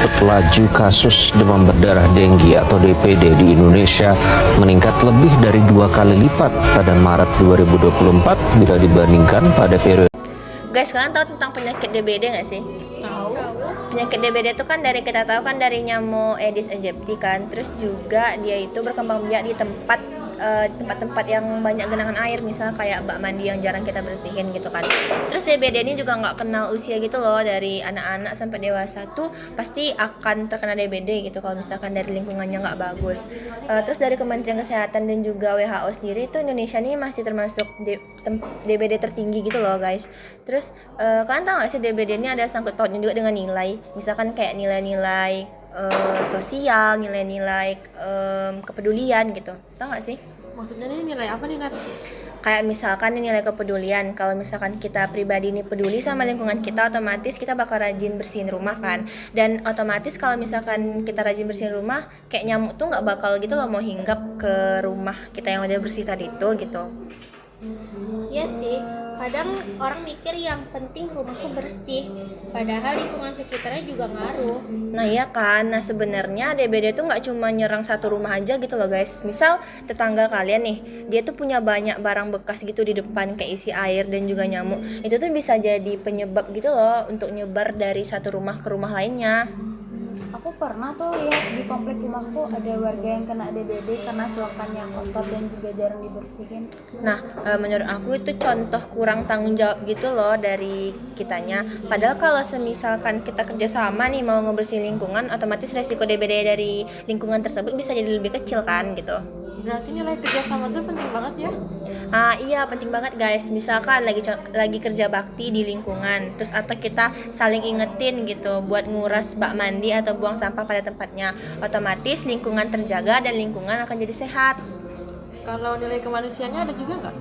laju kasus demam berdarah Denggi atau DPD di Indonesia meningkat lebih dari 2 kali lipat pada Maret 2024 bila dibandingkan pada periode. Guys, kalian tahu tentang penyakit DBD nggak sih? Tahu. Penyakit DBD itu kan dari kita tahu kan dari nyamuk Aedes aegypti kan. Terus juga dia itu berkembang biak di tempat-tempat yang banyak genangan air, misal kayak bak mandi yang jarang kita bersihin gitu kan. Terus DBD ini juga nggak kenal usia gitu loh, dari anak-anak sampai dewasa tuh pasti akan terkena DBD gitu kalau misalkan dari lingkungannya nggak bagus. Terus dari Kementerian Kesehatan dan juga WHO sendiri itu Indonesia ini masih termasuk DBD tertinggi gitu loh guys. Terus kalian tahu nggak sih DBD ini ada sangkut pautnya juga dengan nilai, misalkan kayak nilai-nilai sosial, nilai-nilai kepedulian gitu. Tahu nggak sih? Maksudnya ini nilai apa nih, Nat? Kayak misalkan nilai kepedulian, kalau misalkan kita pribadi ini peduli sama lingkungan kita, otomatis kita bakal rajin bersihin rumah kan. Dan otomatis kalau misalkan kita rajin bersihin rumah, kayak nyamuk tuh nggak bakal gitu loh mau hinggap ke rumah kita yang udah bersih tadi itu gitu. Iya sih, kadang orang mikir yang penting rumahku bersih, padahal lingkungan sekitarnya juga ngaruh. Nah iya kan, nah sebenarnya DBD tuh nggak cuma nyerang satu rumah aja gitu loh guys. Misal tetangga kalian nih, dia tuh punya banyak barang bekas gitu di depan kayak isi air dan juga nyamuk. Itu tuh bisa jadi penyebab gitu loh untuk nyebar dari satu rumah ke rumah lainnya. Aku pernah tuh lihat di komplek rumahku ada warga yang kena DBD karena selokannya kotor dan juga jarang dibersihin. Nah, menurut aku itu contoh kurang tanggung jawab gitu loh dari kitanya. Padahal kalau semisalkan kita kerjasama nih mau ngebersihin lingkungan, otomatis resiko DBD dari lingkungan tersebut bisa jadi lebih kecil kan gitu. Berarti nilai kerjasama tuh penting banget ya? Iya penting banget guys. Misalkan lagi kerja bakti di lingkungan, terus atau kita saling ingetin gitu buat nguras bak mandi atau buang sampah pada tempatnya, otomatis lingkungan terjaga dan lingkungan akan jadi sehat. Kalau nilai kemanusiaannya ada juga nggak?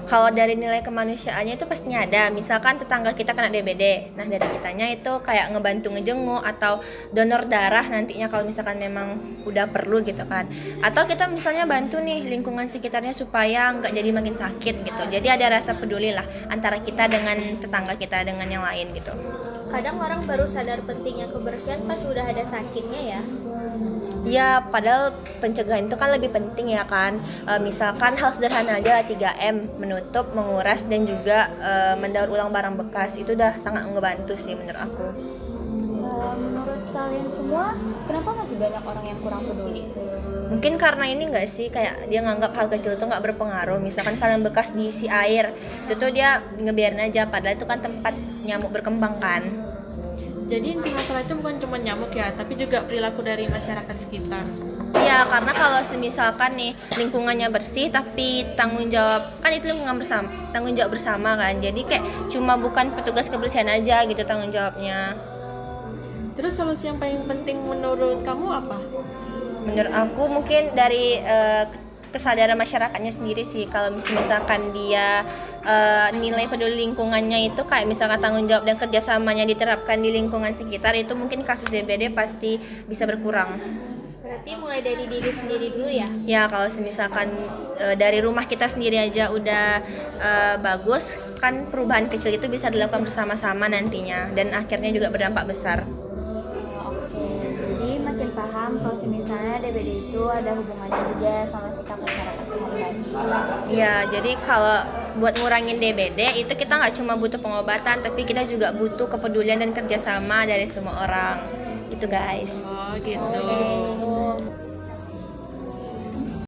Kalau dari nilai kemanusiaannya itu pastinya ada. Misalkan tetangga kita kena DBD, nah dari kitanya itu kayak ngebantu ngejenguk atau donor darah nantinya kalau misalkan memang udah perlu gitu kan. Atau kita misalnya bantu nih lingkungan sekitarnya supaya nggak jadi makin sakit gitu. Jadi ada rasa peduli lah antara kita dengan tetangga kita dengan yang lain gitu. Kadang orang baru sadar pentingnya kebersihan pas udah ada sakitnya ya. Ya, padahal pencegahan itu kan lebih penting ya kan. Misalkan hal sederhana aja 3M, menutup, menguras, dan juga mendaur ulang barang bekas. Itu udah sangat ngebantu sih menurut aku. Menurut kalian semua, kenapa masih banyak orang yang kurang peduli? Mungkin karena ini nggak sih, kayak dia nganggap hal kecil itu nggak berpengaruh. Misalkan kalian bekas diisi air, itu tuh dia ngebiarin aja, padahal itu kan tempat nyamuk berkembang kan. Jadi inti masalah itu bukan cuma nyamuk ya, tapi juga perilaku dari masyarakat sekitar. Iya, karena kalau semisalkan nih lingkungannya bersih tapi tanggung jawab kan itu lingkungan bersama, tanggung jawab bersama kan. Jadi kayak cuma bukan petugas kebersihan aja gitu tanggung jawabnya. Terus solusi yang paling penting menurut kamu apa? Menurut aku mungkin dari kesadaran masyarakatnya sendiri sih. Kalau misalkan dia nilai peduli lingkungannya itu kayak misalkan tanggung jawab dan kerjasamanya diterapkan di lingkungan sekitar, itu mungkin kasus DBD pasti bisa berkurang. Berarti mulai dari diri sendiri dulu ya. Ya kalau misalkan dari rumah kita sendiri aja udah bagus, kan perubahan kecil itu bisa dilakukan bersama-sama nantinya dan akhirnya juga berdampak besar. Jadi makin paham kalau misalnya DBD itu ada hubungannya juga sama sikap masyarakat sehari-hari. Ya, jadi kalau buat ngurangin DBD itu kita nggak cuma butuh pengobatan, tapi kita juga butuh kepedulian dan kerjasama dari semua orang. Gitu guys. Oh gitu.